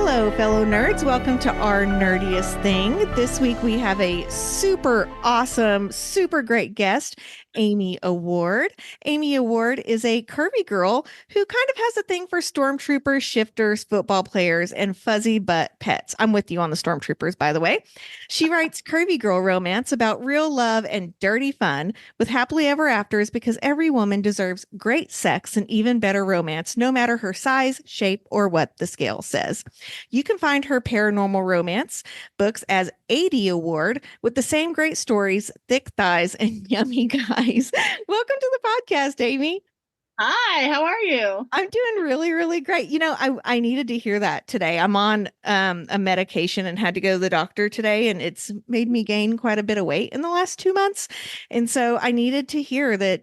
Hello, fellow nerds. Welcome to our nerdiest thing. This week we have a super awesome, super great guest, Aidy Award. Aidy Award is a curvy girl who kind of has a thing for stormtroopers, shifters, football players, and fuzzy butt pets. I'm with you on the stormtroopers, by the way. She writes curvy girl romance about real love and dirty fun with happily ever afters because every woman deserves great sex and even better romance, no matter her size, shape, or what the scale says. You can find her paranormal romance books as Aidy Award with the same great stories, thick thighs, and yummy guys. Welcome to the podcast, Amy. Hi, how are you? I'm doing really, really great. I needed to hear that today. I'm on a medication and had to go to the doctor today, and it's made me gain quite a bit of weight in the last 2 months. And so I needed to hear that,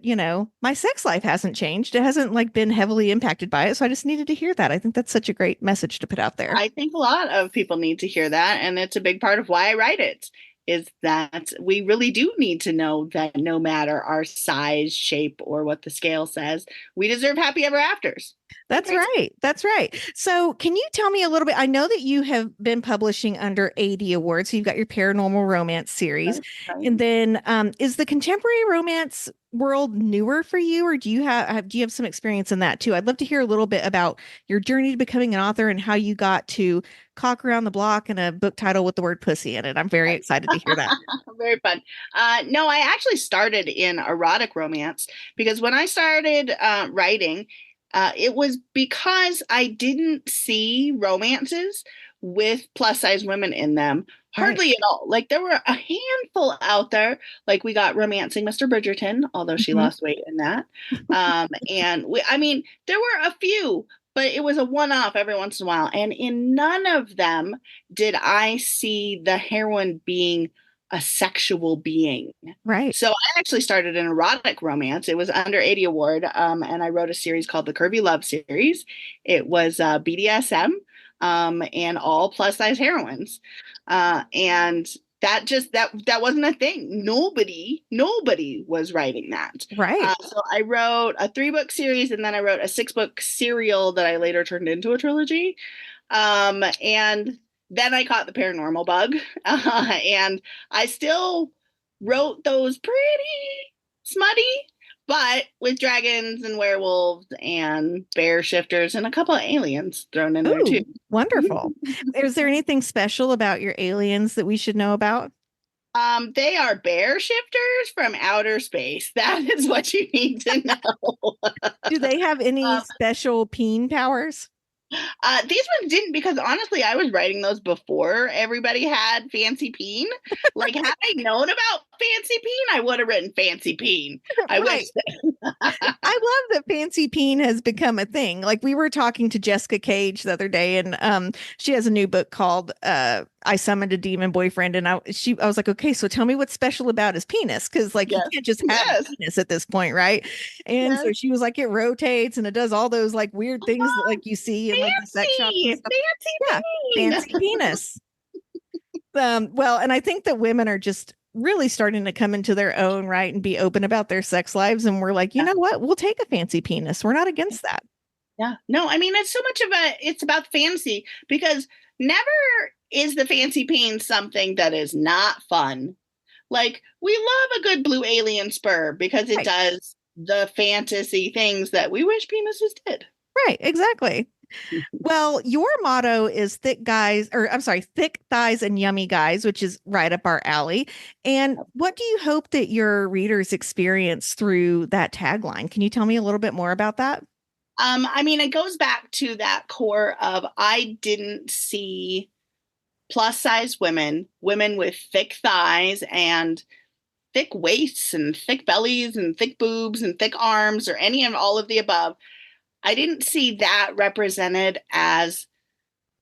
my sex life hasn't changed. It hasn't been heavily impacted by it. So I just needed to hear that. I think that's such a great message to put out there. I think a lot of people need to hear that, and it's a big part of why I write it, is that we really do need to know that no matter our size, shape, or what the scale says, we deserve happy ever afters. That's right. That's right. So, can you tell me a little bit? I know that you have been publishing under Aidy Award. So, you've got your paranormal romance series. Right. And then is the contemporary romance world newer for you, or do you have some experience in that too? I'd love to hear a little bit about your journey to becoming an author and how you got to Cock Around the Block and a book title with the word pussy in it. I'm very excited to hear that. Very fun. No, I actually started in erotic romance because when I started writing, it was because I didn't see romances with plus size women in them. Hardly at all. There were a handful out there. We got Romancing Mr. Bridgerton, although she lost weight in that. There were a few, but it was a one-off every once in a while. And in none of them did I see the heroine being a sexual being. Right. So I actually started an erotic romance. It was under Aidy Award, and I wrote a series called the Curvy Love Series. It was BDSM and all plus size heroines, and that wasn't a thing. Nobody was writing that. Right. So I wrote a 3-book series, and then I wrote a 6-book serial that I later turned into a trilogy. And then I caught the paranormal bug, and I still wrote those pretty smutty, but with dragons and werewolves and bear shifters and a couple of aliens thrown in there too. Wonderful. Is there anything special about your aliens that we should know about? They are bear shifters from outer space. That is what you need to know. Do they have any special peen powers? These ones didn't, because honestly, I was writing those before everybody had fancy peen. Had I known about fancy peen, I would have written fancy peen. I Right. wish. I love that fancy peen has become a thing. We were talking to Jessica Cage the other day, and she has a new book called I Summoned a Demon Boyfriend, and I was like, okay, so tell me what's special about his penis, because you can't just have a penis at this point, right? And so she was like, it rotates and it does all those weird things that you see in the sex shops and stuff. Fancy penis. Well, and I think that women are just really starting to come into their own right and be open about their sex lives, and we're like, you know what, we'll take a fancy penis. We're not against that. No, it's so much of it's about fancy, because never is the fancy peen something that is not fun. We love a good blue alien spur because it does the fantasy things that we wish penises did. Right, exactly. Well, your motto is thick thighs and yummy guys, which is right up our alley. And what do you hope that your readers experience through that tagline? Can you tell me a little bit more about that? It goes back to that core of, I didn't see plus size women with thick thighs and thick waists and thick bellies and thick boobs and thick arms or any of all of the above. I didn't see that represented as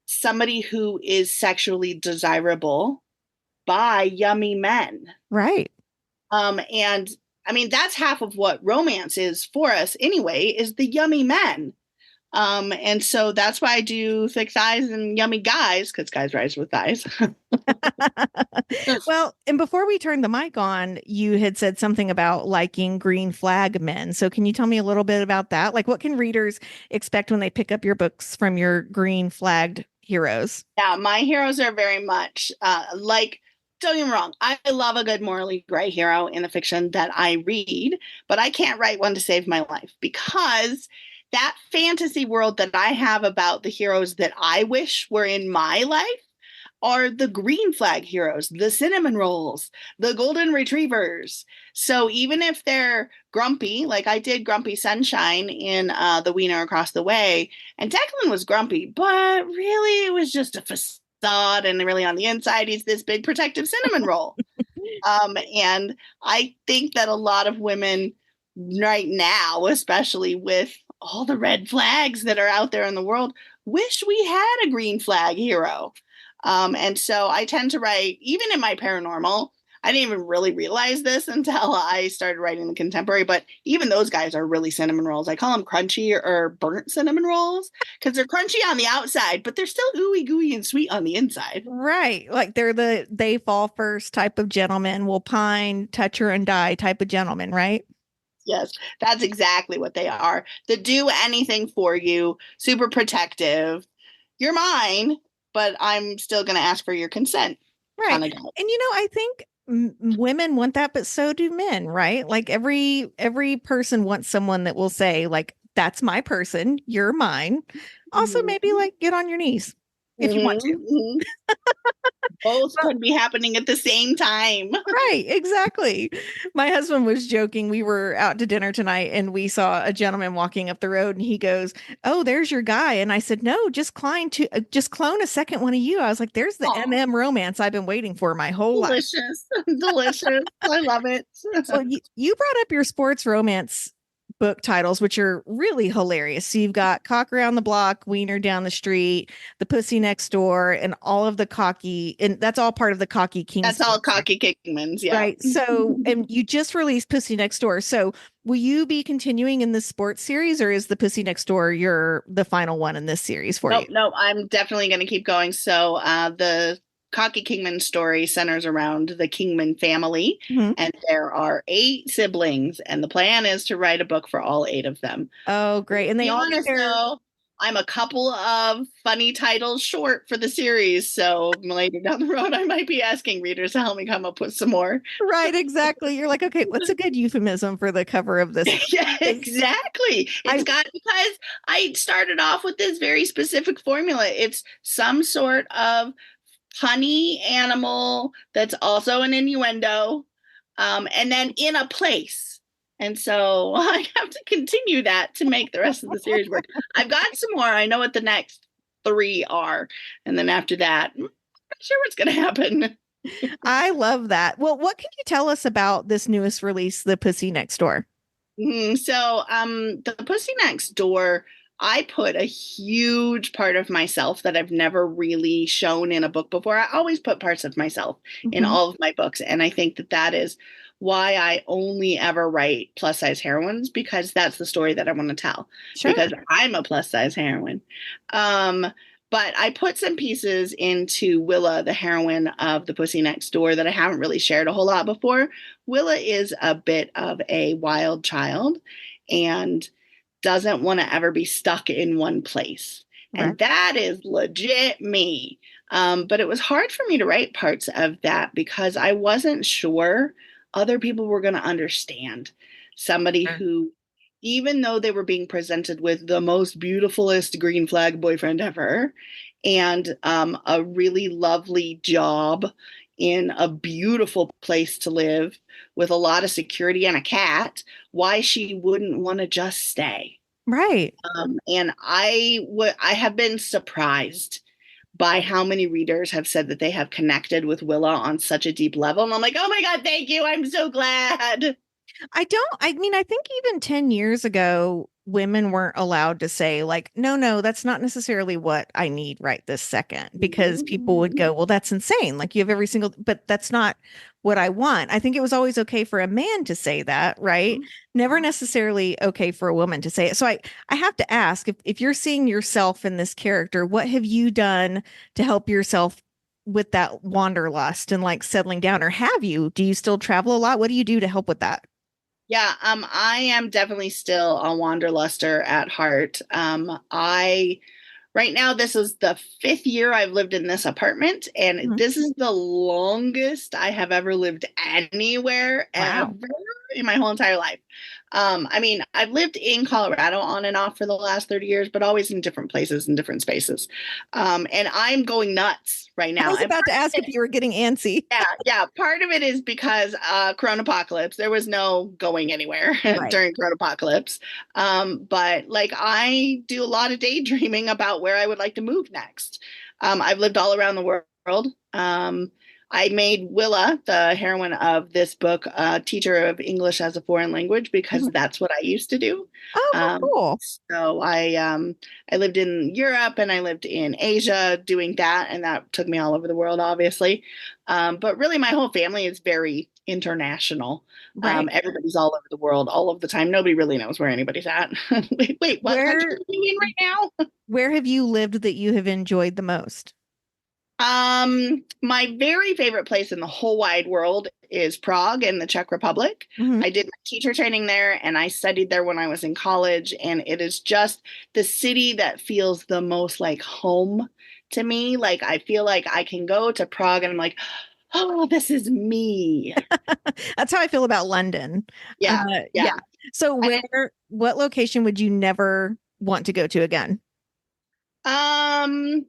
somebody who is sexually desirable by yummy men. Right. And that's half of what romance is for us anyway, is the yummy men. And so that's why I do thick thighs and yummy guys, because guys rise with thighs. Well, and before we turned the mic on, you had said something about liking green flag men. So can you tell me a little bit about that? What can readers expect when they pick up your books from your green flagged heroes. Yeah, my heroes are very much like, don't get me wrong, I love a good morally gray hero in the fiction that I read, but I can't write one to save my life because that fantasy world that I have about the heroes that I wish were in my life are the green flag heroes, the cinnamon rolls, the golden retrievers. So even if they're grumpy, like I did Grumpy Sunshine in the Weiner Across the Way, and Declan was grumpy, but really it was just a facade, and really on the inside he's this big protective cinnamon roll. And I think that a lot of women right now, especially with all the red flags that are out there in the world, wish we had a green flag hero. And so I tend to write, even in my paranormal, I didn't even really realize this until I started writing the contemporary, but even those guys are really cinnamon rolls. I call them crunchy or burnt cinnamon rolls because they're crunchy on the outside, but they're still ooey gooey and sweet on the inside. Right. Like they're the they fall first type of gentleman, will pine, touch her and die type of gentleman, right? Yes, that's exactly what they are. The do anything for you, super protective. You're mine, but I'm still going to ask for your consent Right. kind of guy. And I think women want that, but so do men, right? Like every person wants someone that will say, like, that's my person, you're mine. Also, maybe Mhm. like get on your knees if you want to. Mhm, mhm. Both Well, could be happening at the same time. right, exactly. My husband was joking. We were out to dinner tonight and we saw a gentleman walking up the road and he goes, "Oh, there's your guy." And I said, "No, just clone a second one of you." I was like, "There's the Oh, MM romance I've been waiting for my whole life." delicious. Delicious. I love it. Well, you brought up your sports romance book titles, which are really hilarious. So you've got Cock Around the Block, Wiener Down the Street, The Pussy Next Door, and all of the cocky, and that's all part of the Cocky King That's all series, cocky Kingmans, yeah. right? So, and you just released Pussy Next Door. So will you be continuing in the sports series, or is the Pussy Next Door the final one in this series for you? Nope, nope. I'm definitely going to keep going. So the Cocky Kingman story centers around the Kingman family, Mhm. and there are 8 siblings, and the plan is to write a book for all 8 of them. Oh, great. And they Be all get honest their though, I'm a couple of funny titles short for the series, so later down the road, I might be asking readers to help me come up with some more. right, exactly. You're like, okay, what's a good euphemism for the cover of this? Yeah, exactly. It's I got because I started off with this very specific formula. It's some sort of punny animal that's also an innuendo, and then in a place. And so I have to continue that to make the rest of the series work. I've got some more. I know what the next 3 are. And then after that, I'm not sure what's going to happen. I love that. Well, what can you tell us about this newest release, The Pussy Next Door? The Pussy Next Door, I put a huge part of myself that I've never really shown in a book before. I always put parts of myself in Mhm. all of my books. And I think that that is why I only ever write plus size heroines, because that's the story that I want to tell, Sure. because I'm a plus size heroine. Um, but I put some pieces into Willa, the heroine of The Pussy Next Door, that I haven't really shared a whole lot before. Willa is a bit of a wild child and doesn't want to ever be stuck in one place. Right. And that is legit me. But it was hard for me to write parts of that because I wasn't sure other people were going to understand somebody Sure. who, even though they were being presented with the most beautifulest green flag boyfriend ever and a really lovely job in a beautiful place to live with a lot of security and a cat, why she wouldn't want to just stay. Right. And I have been surprised by how many readers have said that they have connected with Willa on such a deep level. And I'm like, oh my God, thank you. I'm so glad. I mean, I think even 10 years ago, women weren't allowed to say, like, no, no, that's not necessarily what I need right this second, because people would go, well, that's insane. Like, you have every single, but that's not what I want. I think it was always okay for a man to say that, right? Never necessarily okay for a woman to say it. So I have to ask if you're seeing yourself in this character, what have you done to help yourself with that wanderlust and like settling down? Or have you? Do you still travel a lot? What do you do to help with that? Yeah, I am definitely still a wanderluster at heart. I right now, this is the 5th year I've lived in this apartment, and Mhm. this is the longest I have ever lived anywhere Wow. ever in my whole entire life. I mean, I've lived in Colorado on and off for the last 30 years, but always in different places and different spaces. And I'm going nuts right I now. was And about to ask if you were getting antsy. yeah. Part of it is because Corona Apocalypse, there was no going anywhere Right. during Corona Apocalypse. But like I do a lot of daydreaming about where I would like to move next. I've lived all around the world. I made Willa, the heroine of this book, a teacher of English as a foreign language because Mhm. that's what I used to do. Oh, how Um, cool. so I lived in Europe and I lived in Asia doing that, and that took me all over the world, obviously. But really, my whole family is very international. Right. Everybody's all over the world all of the time. Nobody really knows where anybody's at. Wait, what country Where are you in right now? where have you lived that you have enjoyed the most? My very favorite place in the whole wide world is Prague in the Czech Republic. Mhm. I did my teacher training there and I studied there when I was in college, and it is just the city that feels the most like home to me. Like I feel like I can go to Prague and I'm like, oh, this is me. That's how I feel about London. Yeah, Yeah. yeah. So I, what location would you never want to go to again? um,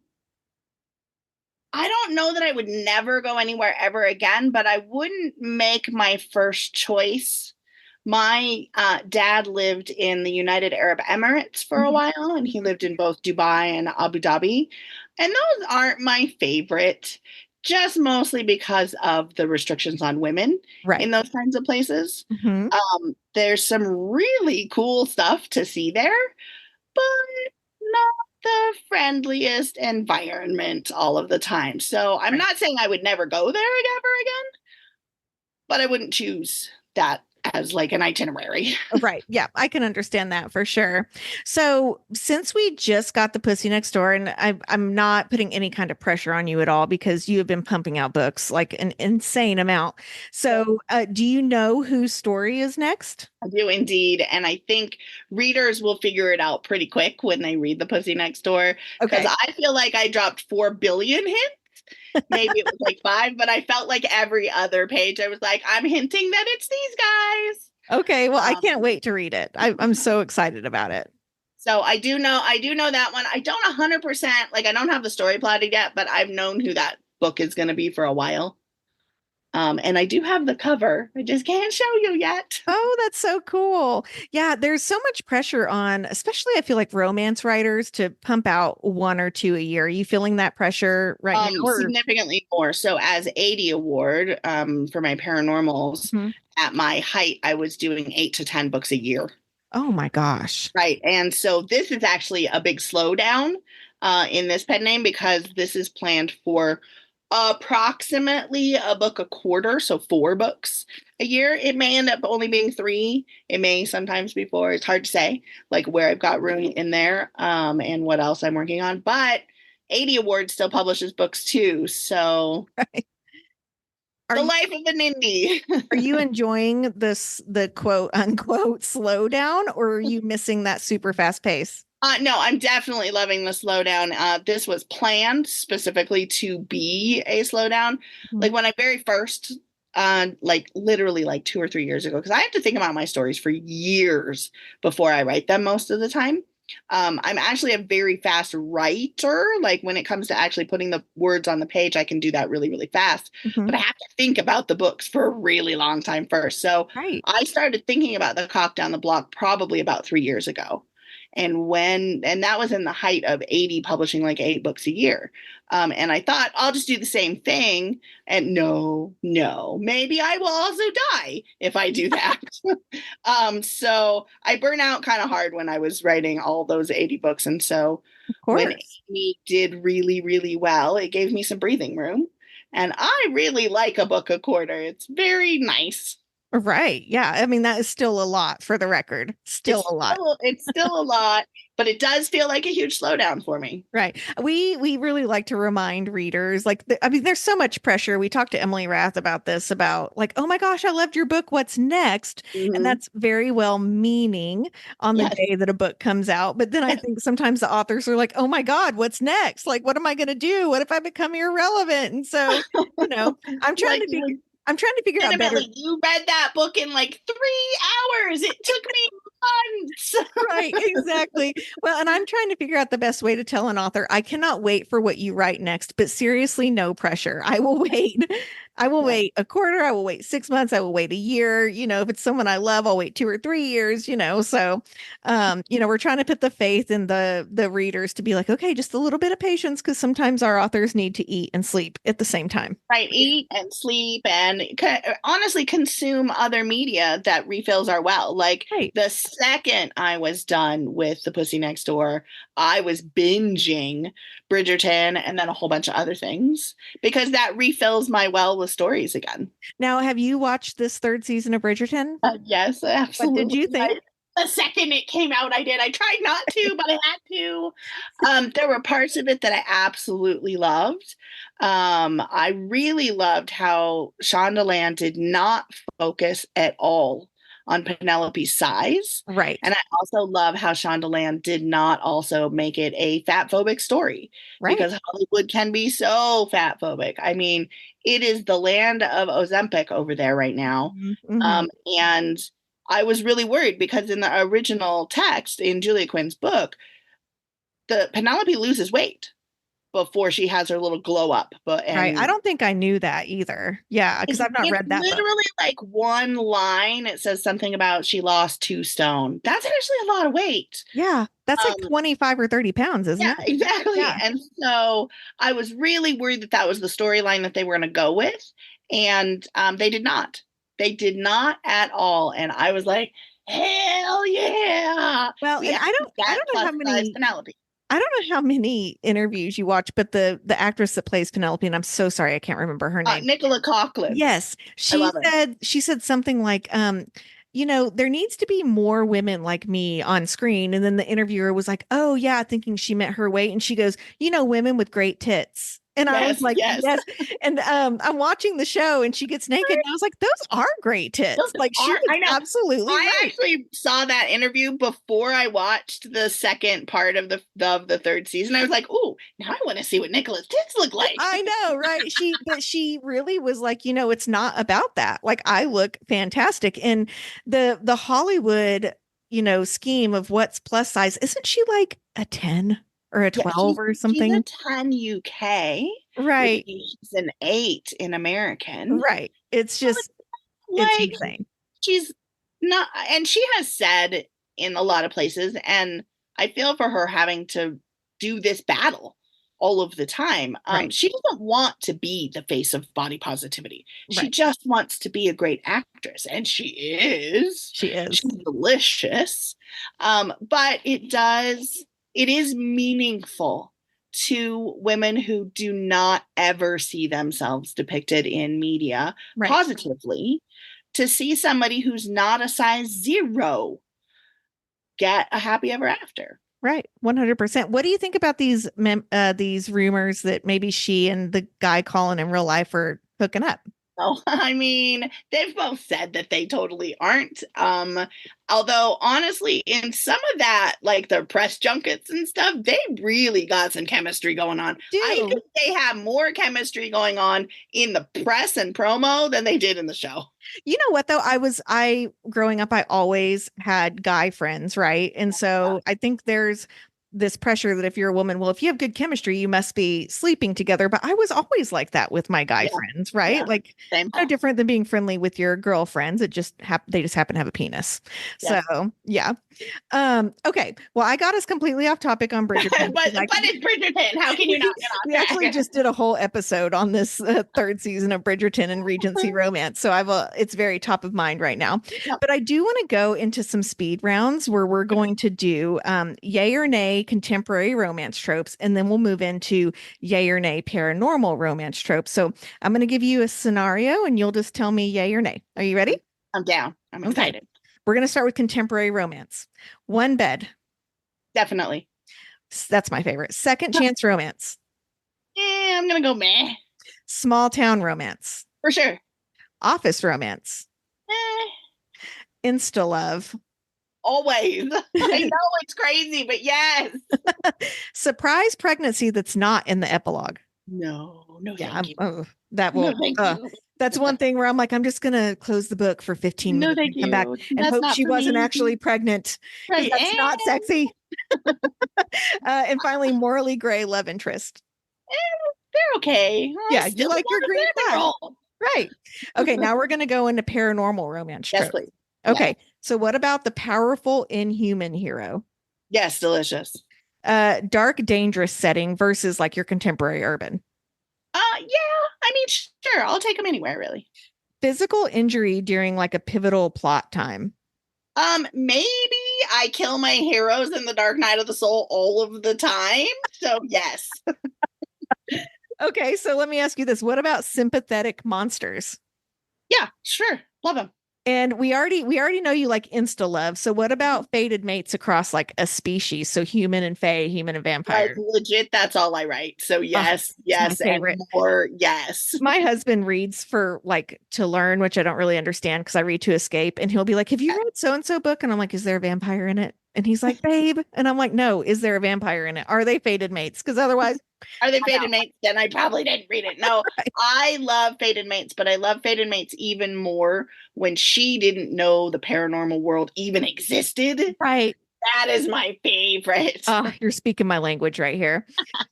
I don't know that I would never go anywhere ever again, but I wouldn't make my first choice. My dad lived in the United Arab Emirates for a Mhm. while, and he lived in both Dubai and Abu Dhabi. And those aren't my favorite, just mostly because of the restrictions on women Right. in those kinds of places. Mhm. There's some really cool stuff to see there, but not the friendliest environment all of the time. So I'm Right. not saying I would never go there ever again, but I wouldn't choose that as like an itinerary. Right. Yeah, I can understand that for sure. So, since we just got the Pussy Next Door, and I'm not putting any kind of pressure on you at all because you have been pumping out books like an insane amount. So, do you know whose story is next? I do indeed. And I think readers will figure it out pretty quick when they read The Pussy Next Door, because Okay. I feel like I dropped 4 billion hints. Maybe it was like 5, but I felt like every other page I was like, I'm hinting that it's these guys. Okay. Well, I can't Um, wait to read it. I'm so excited about it. So I do know that one. I don't 100% like I don't have the story plotted yet, but I've known who that book is going to be for a while. And I do have the cover. I just can't show you yet. Oh, that's so cool. Yeah, there's so much pressure on, especially I feel like romance writers to pump out one or two a year. Are you feeling that pressure right now? Or Significantly more. So as Aidy Award, for my paranormals, Mhm. at my height, I was doing 8 to 10 books a year. Oh my gosh. Right. And so this is actually a big slowdown in this pen name because this is planned for approximately a book a quarter, so 4 books a year. It may end up only being 3. It may sometimes be 4. It's hard to say, like where I've got room in there, and what else I'm working on. But 80 Award still publishes books too. So Are the you life of an indie. are you enjoying the quote unquote slowdown, or are you missing that super fast pace? No, I'm definitely loving the slowdown. This was planned specifically to be a slowdown. Mhm. Like when I very first, like literally like 2 or 3 years ago, because I have to think about my stories for years before I write them most of the time. I'm actually a very fast writer. Like when it comes to actually putting the words on the page, I can do that really, really fast. Mhm. But I have to think about the books for a really long time first. So Right. I started thinking about the cock down the block probably about 3 years ago. And that was in the height of Aidy publishing like 8 books a year. And I thought I'll just do the same thing. And no, maybe I will also die if I do that. So I burn out kind of hard when I was writing all those 80 books. And so Of when course. Amy did really, really well, it gave me some breathing room. And I really like a book a quarter. It's very nice. Right. Yeah. I mean, that is still a lot for the record. Still a lot. It's still a lot, but it does feel like a huge slowdown for me. Right. We really like to remind readers, like, I mean, there's so much pressure. We talked to Emily Rath about this, about like, oh my gosh, I loved your book. What's next? And Hmm. that's very well meaning on the Yes. day that a book comes out. But then I think sometimes the authors are like, oh my God, what's next? Like, what am I going to do? What if I become irrelevant? And so, you know, I'm trying Like, to figure, I'm trying to figure out better. legitimately, you read that book in like 3 hours. It took me months. Right, exactly. Well, and I'm trying to figure out the best way to tell an author, I cannot wait for what you write next, but seriously, no pressure. I will wait. I will Yeah. wait a quarter. I will wait 6 months. I will wait a year. If it's someone I love, I'll wait 2 or 3 years, So, we're trying to put the faith in the readers to be like, okay, just a little bit of patience, because sometimes our authors need to eat and sleep at the same time. Right. Eat and sleep and honestly consume other media that refills our well. Like Right. the second I was done with The Pussy Next Door, I was binging Bridgerton and then a whole bunch of other things because that refills my well with stories again. Now, have you watched this third season of Bridgerton? Yes, What did absolutely. you think? The second it came out, I did. I tried not to, but I had to. There were parts of it that I absolutely loved. I really loved how Shondaland did not focus at all on Penelope's size. Right. And I also love how Shondaland did not also make it a fat phobic story Right. because Hollywood can be so fat phobic. I mean, it is the land of Ozempic over there right now. Mm-hmm. And I was really worried because in the original text in Julia Quinn's book, the Penelope loses weight before she has her little glow up. But Right. I and don't think I knew that either. Yeah, because I've not it's read that book. literally like one line. It says something about she lost 2 stone. That's actually a lot of weight. Yeah, that's like Um, 25 or 30 pounds, isn't yeah, it? exactly. Yeah. And so I was really worried that that was the storyline that they were going to go with, and they did not. They did not at all. And I was like, hell yeah, Well, we and I actually don't I got don't know plus how size many Penelope. I don't know how many interviews you watch, but the actress that plays Penelope, and I'm so sorry I can't remember her name. Nicola Coughlan. Yes, I love her. she said something like, there needs to be more women like me on screen. And then the interviewer was like, oh yeah, thinking she meant her weight. And she goes, women with great tits. And I was Yes, like, yes. yes. And I'm watching the show and she gets naked. And I was like, those are great Those tits. Like she are, was I know. absolutely I right. actually saw that interview before I watched the second part of the third season. I was like, "Ooh, now I want to see what Nicola's tits look like." I know, right? But she really was like, it's not about that. Like I look fantastic. And the Hollywood, scheme of what's plus size, isn't she like a 10 or a Yeah, 12 or she's a something? 10 UK, which Right. means she's an 8 in American. Right. It's just it's Like insane. she's not, and she has said in a lot of places, and I feel for her having to do this battle all of the time. Right. She doesn't want to be the face of body positivity. She Right. just wants to be a great actress, and she is. She is. She's delicious. But it is meaningful to women who do not ever see themselves depicted in media Right. positively to see somebody who's not a size 0 get a happy ever after. Right. 100%. What do you think about these rumors that maybe she and the guy calling in real life are hooking up? Oh, I mean, they've both said that they totally aren't. Although honestly, in some of that, like the press junkets and stuff, they really got some chemistry going on. I Do think they have more chemistry going on in the press and promo than they did in the show. You know what though? I growing up, I always had guy friends, right? And so I think there's this pressure that if you're a woman, well, if you have good chemistry, you must be sleeping together. But I was always like that with my guy Yeah, friends, right? yeah, Like same. no different than being friendly with your girlfriends. It just they just happen to have a penis. Yeah. So yeah. Okay. Well, I got us completely off topic on Bridgerton but because it's Bridgerton. How can you not get we on actually track? just did a whole episode on this third season of Bridgerton and Regency romance. So it's very top of mind right now. Yep. But I do want to go into some speed rounds where we're going to do yay or nay contemporary romance tropes, and then we'll move into yay or nay paranormal romance tropes. So I'm going to give you a scenario and you'll just tell me yay or nay. Are you ready? I'm down. I'm Okay. excited. We're going to start with contemporary romance. One bed. Definitely. That's my favorite. Second chance romance. I'm gonna go meh Small town romance. for sure. Office romance. Eh, Insta love. always. I know it's crazy, but yes. Surprise pregnancy that's not in the epilogue. No, no, Yeah, thank you. that No, will. thank you. That's one thing where I'm like, I'm just gonna close the book for 15 No, minutes thank and come back you. and That's hope not she for wasn't me. actually pregnant because Right. that's not sexy. And finally, morally gray love interest. They're okay. I Yeah, you still like your want a green baby flag, roll. right? Okay, now we're gonna go into paranormal romance Yes, tropes. please. Yeah. Okay, so what about the powerful inhuman hero? Yes, delicious. Dark, dangerous setting versus like your contemporary urban. Yeah. I mean, sure. I'll take them anywhere, really. Physical injury during like a pivotal plot time. Maybe I kill my heroes in the Dark Knight of the Soul all of the time. So yes. Okay, so let me ask you this. What about sympathetic monsters? Yeah, sure. Love them. And we already know you like insta love. So what about fated mates across like a species? So human and fae, human and Like vampire. legit, that's all I write. So Oh, yes, it's my yes, and favorite. more. Yes. My husband reads for like to learn, which I don't really understand because I read to escape. And he'll be like, "Have you read so and so book?" And I'm like, "Is there a vampire in it?" And he's like, "Babe." And I'm like, "No, is there a vampire in it? Are they fated mates? Because otherwise, Are they I'm Fated out." Mates? Then I probably didn't read it. No, I love Fated Mates, but I love Fated Mates even more when she didn't know the paranormal world even existed. Right. That is my favorite. You're speaking my language right here.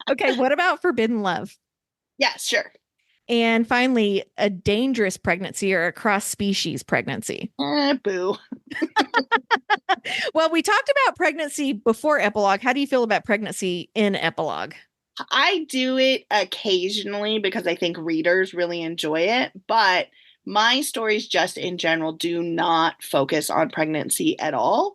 Okay, what about forbidden love? Yeah, sure. And finally, a dangerous pregnancy or a cross species pregnancy. Boo. Well, we talked about pregnancy before epilogue. How do you feel about pregnancy in epilogue? I do it occasionally because I think readers really enjoy it, but my stories just in general do not focus on pregnancy at all.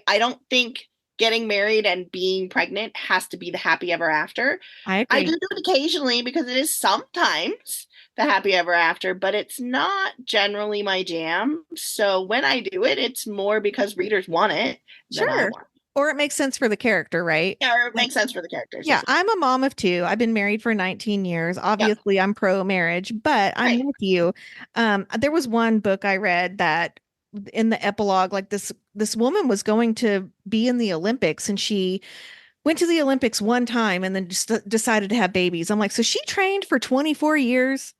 I don't think getting married and being pregnant has to be the happy ever after. I I do agree. do it occasionally because it is sometimes the happy ever after, but it's not generally my jam. So when I do it, it's more because readers want it than I Sure. want it. Or it makes sense for the character, right? Yeah, or it And makes sense for the characters. yeah, Yes. I'm a mom of two. I've been married for 19 years. Yeah. Obviously, I'm pro marriage, but I'm Right. with you. There was one book I read that in the epilogue, like this woman was going to be in the Olympics and she went to the Olympics one time and then just decided to have babies. I'm like, so she trained for 24 years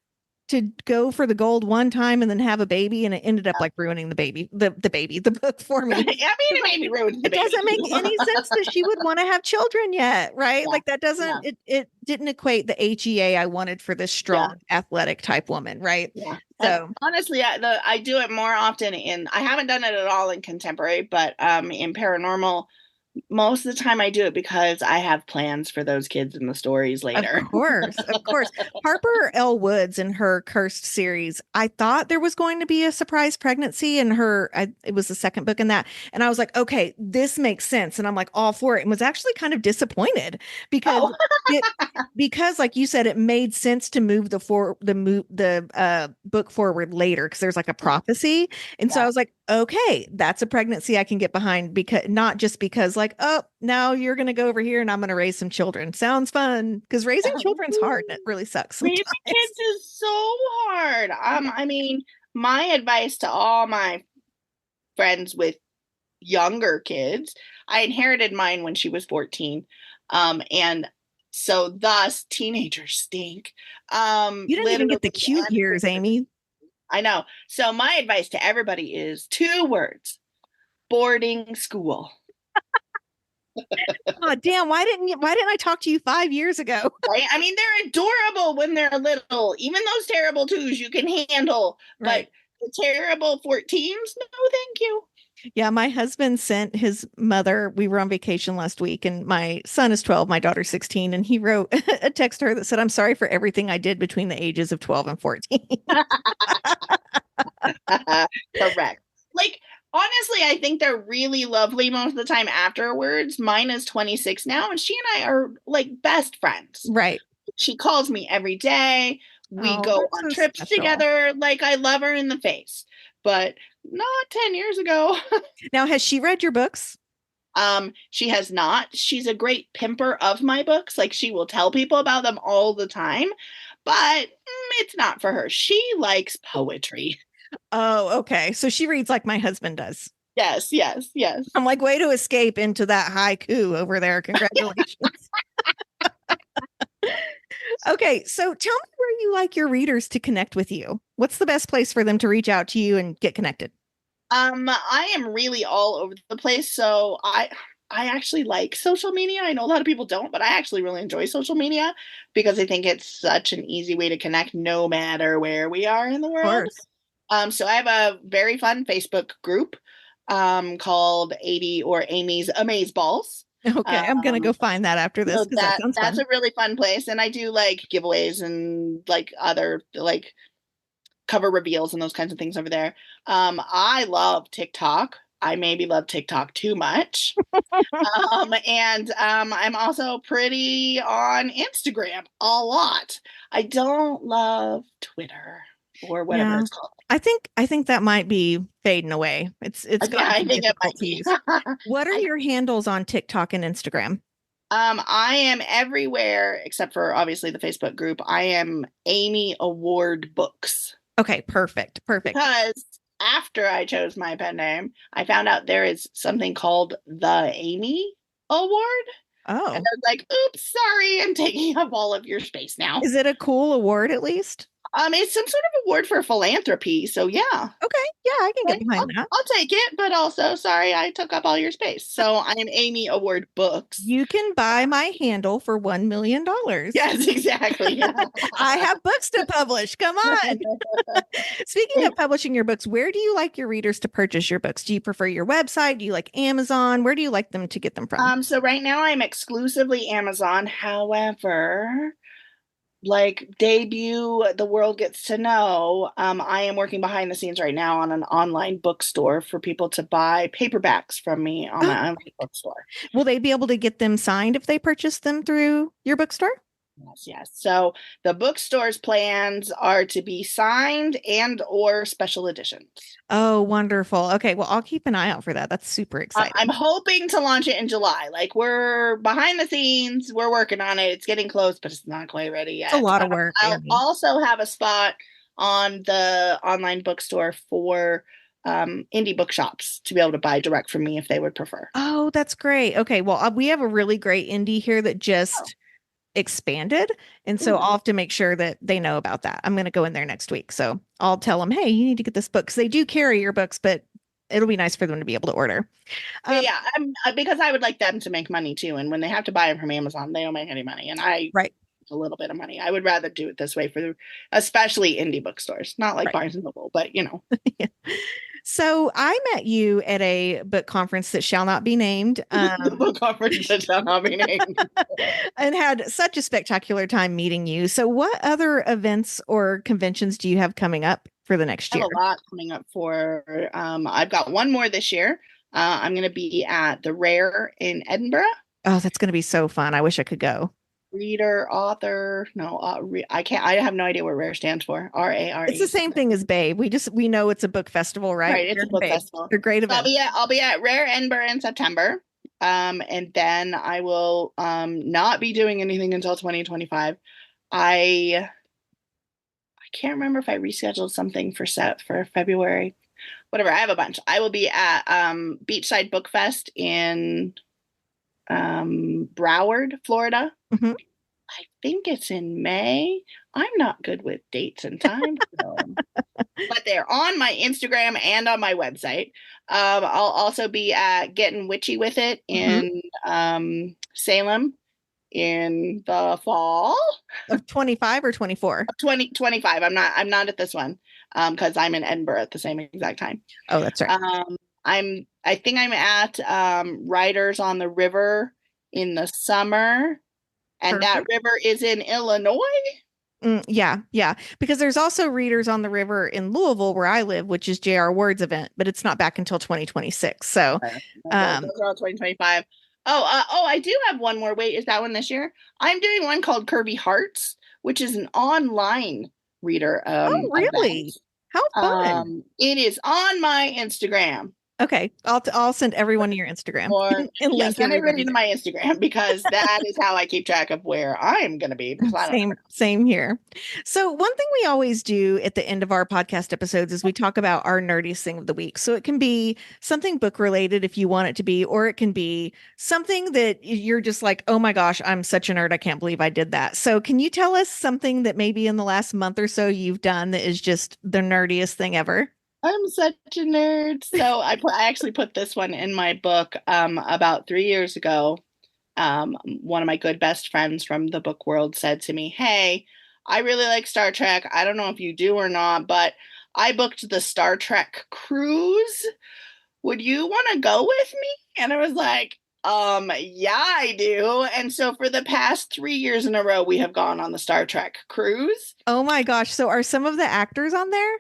to go for the gold one time and then have a baby, and it ended up like ruining the book for I me. mean, it made me ruin the It baby. doesn't make any sense that she would want to have children yet, right? Yeah, Like that doesn't yeah, it didn't equate the HEA I wanted for this yeah, strong athletic type woman, right? yeah. And So honestly, I do it more often I haven't done it at all in contemporary, but in paranormal, most of the time I do it because I have plans for those kids in the stories of later. course, of course. Harper L. Woods in her Cursed series, I thought there was going to be a surprise pregnancy in her. It was the second book in that. And I was like, okay, this makes sense. And I'm like all for it and was actually kind of disappointed because Oh, it, because like you said, it made sense to move the book forward later because there's like a yeah, prophecy. And so I yeah. was like, okay, that's a pregnancy I can get behind because not just because like, oh, now you're going to go over here and I'm going to raise some children. Sounds fun because raising children's hard and it really sucks sometimes. Raising kids is so hard. I mean, my advice to all my friends with younger kids, I inherited mine when she was 14. And so thus teenagers stink. You didn't even Literally get the cute and years, figuratively. Amy. I know. So my advice to everybody is two words: boarding school. Oh, damn, why didn't I talk to you 5 years ago? Right? I mean, they're adorable when they're little. Even those terrible twos you can handle, Right. but the terrible 14s, no, thank you. Yeah, my husband sent his mother. We were on vacation last week, and my son is 12, my daughter's 16, and he wrote a text to her that said, I'm sorry for everything I did between the ages of 12 and 14. Correct. Like, honestly, I think they're really lovely most of the time afterwards. Mine is 26 now, and she and I are like best friends. Right. She calls me every day. We Oh, go that's on so trips special. together. Like, I love her in the face. But not 10 years ago. Now, has she read your books? She has not. She's a great pimper of my books. Like she will tell people about them all the time, but it's not for her. She likes poetry. Oh, okay. So she reads like my husband does. Yes, yes, yes. I'm like, way to escape into that haiku over there. Congratulations. Okay, so tell me where you like your readers to connect with you. What's the best place for them to reach out to you and get connected? I am really all over the place, so I actually like social media. I know a lot of people don't, but I actually really enjoy social media because I think it's such an easy way to connect no matter where we are in the Of world. course. So I have a very fun Facebook group called Aidy or Amy's Amaze Balls. Okay, I'm gonna Um, go find that after this so because that sounds that's fun. a really fun place, and I do like giveaways and like other like cover reveals and those kinds of things over there. I love TikTok. I maybe love TikTok too much. And I'm also pretty on Instagram a lot. I don't love Twitter or whatever Yeah. it's called. I think that might be fading away. It's Yeah, gotten I too think it difficult might to be. use. What are your handles on TikTok and Instagram? I am everywhere except for obviously the Facebook group. I am Amy Award Books Okay, perfect. Perfect. because after I chose my pen name, I found out there is something called the Amy Award. And Oh, I was like, oops, sorry, I'm taking up all of your space now. is it a cool award at least? It's some sort of award for philanthropy. So yeah. Okay, yeah, I can get Okay, behind that. I'll take it, but also sorry I took up all your space. So I am Amy Award Books. You can buy my handle for $1 million. Yes, exactly. I have books to publish. Come on. Speaking of publishing your books, where do you like your readers to purchase your books? Do you prefer your website? Do you like Amazon? Where do you like them to get them from? So right now I'm exclusively Amazon. However, like debut The World Gets to Know, I am working behind the scenes right now on an online bookstore for people to buy paperbacks from me on Oh, my online bookstore. will they be able to get them signed if they purchase them through your bookstore? Yes, yes. So the bookstore's plans are to be signed and or special editions. Oh, wonderful. Okay, well, I'll keep an eye out for that. That's super I'm exciting. hoping to launch it in July. Like we're behind the scenes, we're working on it. It's getting close, but it's not quite ready It's a yet. lot of work, I'll Andy. also have a spot on the online bookstore for indie bookshops to be able to buy direct from me if they would prefer. Oh, that's great. Okay, well, we have a really great indie here that Oh, just expanded. And so ooh. I'll have to make sure that they know about that. I'm going to go in there next week. So I'll tell them, hey, you need to get this book because they do carry your books, but it'll be nice for them to be able to order. Yeah, Um, yeah. Because I would like them to make money too. And when they have to buy them from Amazon, they don't make any money. And I right, a little bit of money. I would rather do it this way for especially indie bookstores, not like right. Barnes and Noble, but you know. So I met you at a book conference that shall not be named, The book conference that shall not be named. and had such a spectacular time meeting you. So, what other events or conventions do you have coming up for the next I have year? a lot coming up for I've got one more this year. I'm gonna be at the Rare in Edinburgh. Oh, that's going to be so fun. I wish I could go. Reader, author, no, I can't. I have no idea what Rare stands for. It's the RARE. same thing as Babe. We know it's a book festival, right? Right, it's Rare a and book Babe. festival. They're great So events. I'll be at Rare Edinburgh in September. And then I will not be doing anything until 2025. I can't remember if I rescheduled something for February. Whatever, I have a bunch. I will be at Beachside Book Fest in Broward, Florida. Mhm. I think it's in May. I'm not good with dates and times, so. But they're on my Instagram and on my website. I'll also be at Getting Witchy with It Mhm. in Salem in the fall Of 25 or 24? of 2025. I'm not at this one because I'm in Edinburgh at the same exact time. Oh, that's right. I think I'm at Riders on the River in the summer, and that Perfect. river is in Illinois. Yeah, yeah. Because there's also Readers on the River in Louisville, where I live, which is J.R. Ward's event, but it's not back until 2026. So, Those are all 2025. Oh, I do have one more. Wait, is that one this year? I'm doing one called Curvy Hearts, which is an online reader oh, event. really? How fun. It is on my Instagram. Okay. I'll send everyone to your Instagram Or and yeah, link send everybody everybody to there. my Instagram because that is how I keep track of where I'm going to be because I don't ever Same here. So one thing we always do at the end of our podcast episodes is we talk about our nerdiest thing of the week. So it can be something book related if you want it to be, or it can be something that you're just like, oh my gosh, I'm such a nerd. I can't believe I did that. So can you tell us something that maybe in the last month or so you've done that is just the nerdiest thing ever? I'm such a nerd. So I actually put this one in my book about 3 years ago. One of my good best friends from the book world said to me, "Hey, I really like Star Trek. I don't know if you do or not, but I booked the Star Trek cruise. Would you want to go with me?" And I was like, yeah, I do. And so for the past 3 years in a row, we have gone on the Star Trek cruise. Oh my gosh. So are some of the actors on there?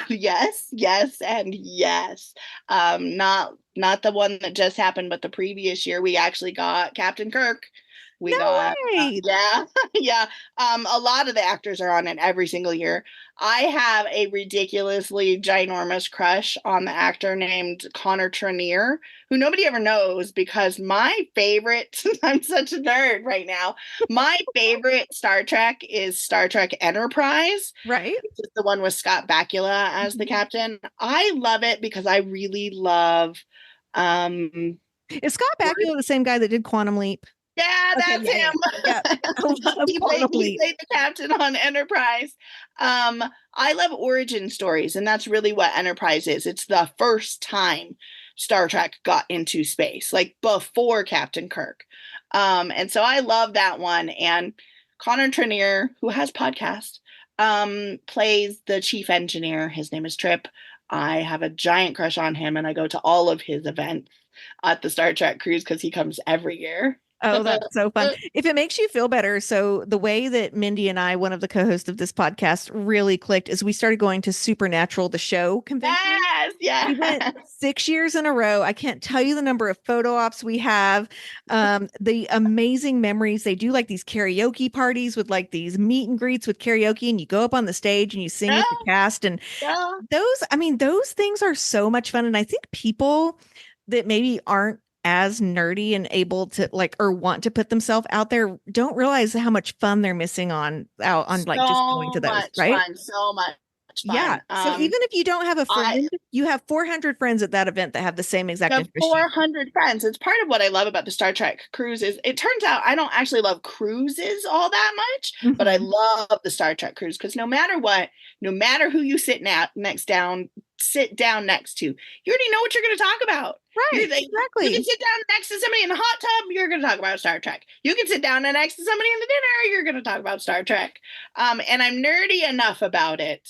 Yes, yes, and yes. Not the one that just happened, but the previous year we actually got Captain Kirk. We No got way. yeah, yeah. A lot of the actors are on it every single year. I have a ridiculously ginormous crush on the actor named Connor Trenier, who nobody ever knows because my favorite, I'm such a nerd right now. My favorite Star Trek is Star Trek Enterprise, Right? which is the one with Scott Bakula as the Mhm. captain. I love it because I really love um Is Scott Bakula the same guy that did Quantum Leap? yeah, Okay, that's yeah, yeah. him. Yeah. I love Quantum He Leap. played the captain on Enterprise. Um, I love origin stories, and that's really what Enterprise is. It's the first time Star Trek got into space, like before Captain Kirk. And so I love that one. And Connor Trenier, who has podcast, plays the chief engineer. His name is Trip. I have a giant crush on him, and I go to all of his events at the Star Trek cruise because he comes every year. Oh, that's so fun. If it makes you feel better, so the way that Mindy and I, one of the co-hosts of this podcast, really clicked is we started going to Supernatural, the show convention. Yes, We went yes. 6 years in a row. I can't tell you the number of photo ops we have, the amazing memories. They do like these karaoke parties with like these meet and greets with karaoke, and you go up on the stage and you sing Yeah, with the cast. And yeah. I mean, those things are so much fun. And I think people that maybe aren't as nerdy and able to like or want to put themselves out there don't realize how much fun they're missing on out on like just going So to those, much right? fun, so much Yeah. fun. So even if you don't have a I friend, you have 400 friends at that event that have the same exact have interest you. 400 friends. It's part of what I love about the Star Trek cruises. It turns out I don't actually love cruises all that much, but I Mhm. love the Star Trek cruise because no matter what, no matter who you sit down next to, you already know what you're going to talk about. Right. You're like, you can Exactly. sit down next to somebody in a hot tub, you're going to talk about Star Trek. You can sit down next to somebody in the dinner, you're going to talk about Star Trek. And I'm nerdy enough about it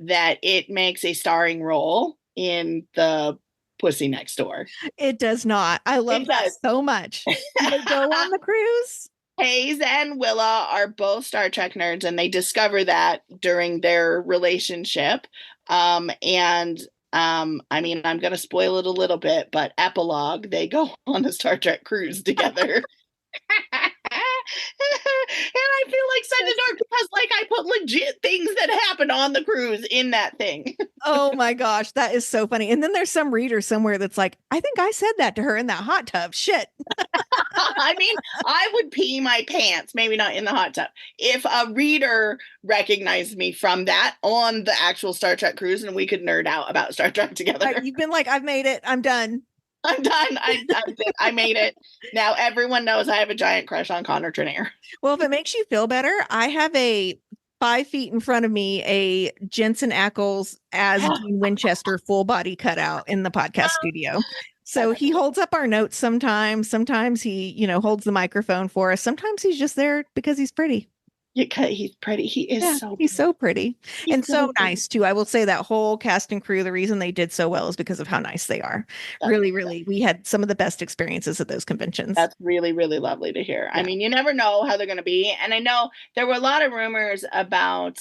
that it makes a starring role in the Pussy Next Door. It does not. I love It that does. so much. Do they go on the cruise? Hayes and Willa are both Star Trek nerds, and they discover that during their relationship. And I mean, I'm going to spoil it a little bit, but epilogue, they go on a Star Trek cruise together. And I feel like such a dork because, like, I put legit things that happen on the cruise in that thing. Oh my gosh, that is so funny. And then there's some reader somewhere that's like, I think I said that to her in that hot tub. Shit. I mean, I would pee my pants, maybe not in the hot tub, if a reader recognized me from that on the actual Star Trek cruise and we could nerd out about Star Trek together. You've been like, I've made it. I'm done. I'm done. I made it. Now everyone knows I have a giant crush on Connor Trenier. Well, if it makes you feel better, I have a 5 feet in front of me a Jensen Ackles as Dean Winchester full body cutout in the podcast studio. So That's he holds up our notes sometimes. Sometimes he, holds the microphone for us. Sometimes he's just there because he's pretty. he's pretty. He is Yeah, so he's pretty. so pretty He's and so so pretty. nice too. I will say that whole cast and crew, the reason they did so well is because of how nice they are. That's, Really, really, we had some of the best experiences at those conventions. that's really, really lovely to hear. I Yeah. mean, you never know how they're going to be. And I know there were a lot of rumors about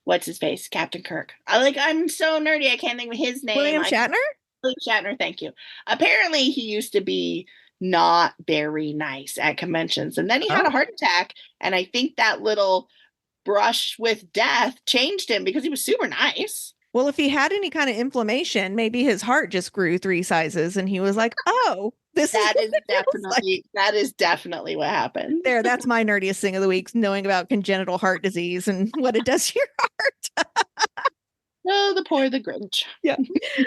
what's his face, Captain Kirk. I'm so nerdy, I can't think of his name. William Shatner? William Shatner, thank you. Apparently, he used to be not very nice at conventions, and then he had a Oh, heart attack, and I think that little brush with death changed him because he was super nice. Well, if he had any kind of inflammation, maybe his heart just grew 3 sizes and he was like, oh, this is what it feels like. That is definitely what happened. There, that's my nerdiest thing of the week, knowing about congenital heart disease and what it does to your heart. Oh, the poor the Grinch. Yeah.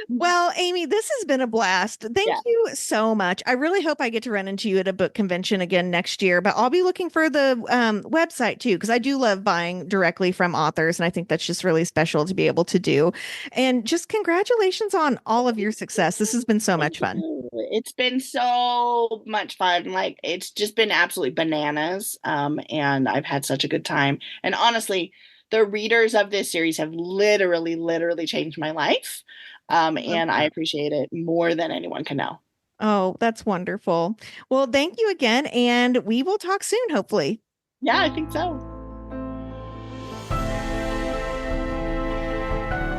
Well, Amy, this has been a blast. Thank you so much. I really hope I get to run into you at a book convention again next year, but I'll be looking for the website too, because I do love buying directly from authors. And I think that's just really special to be able to do. And just congratulations on all of your success. This has been so much fun. It's been so much fun. Like, it's just been absolutely bananas. And I've had such a good time. And honestly, the readers of this series have literally changed my life. And I appreciate it more than anyone can know. Oh, that's wonderful. Well, thank you again. And we will talk soon, hopefully. Yeah, I think so.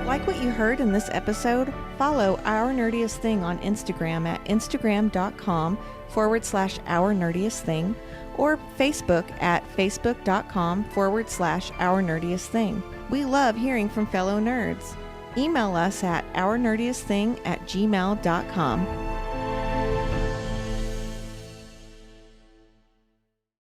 Like what you heard in this episode, follow Our Nerdiest Thing on Instagram at instagram.com/Our Nerdiest Thing or Facebook at facebook.com/Our Nerdiest Thing. We love hearing from fellow nerds. Email us at ournerdiestthing@gmail.com.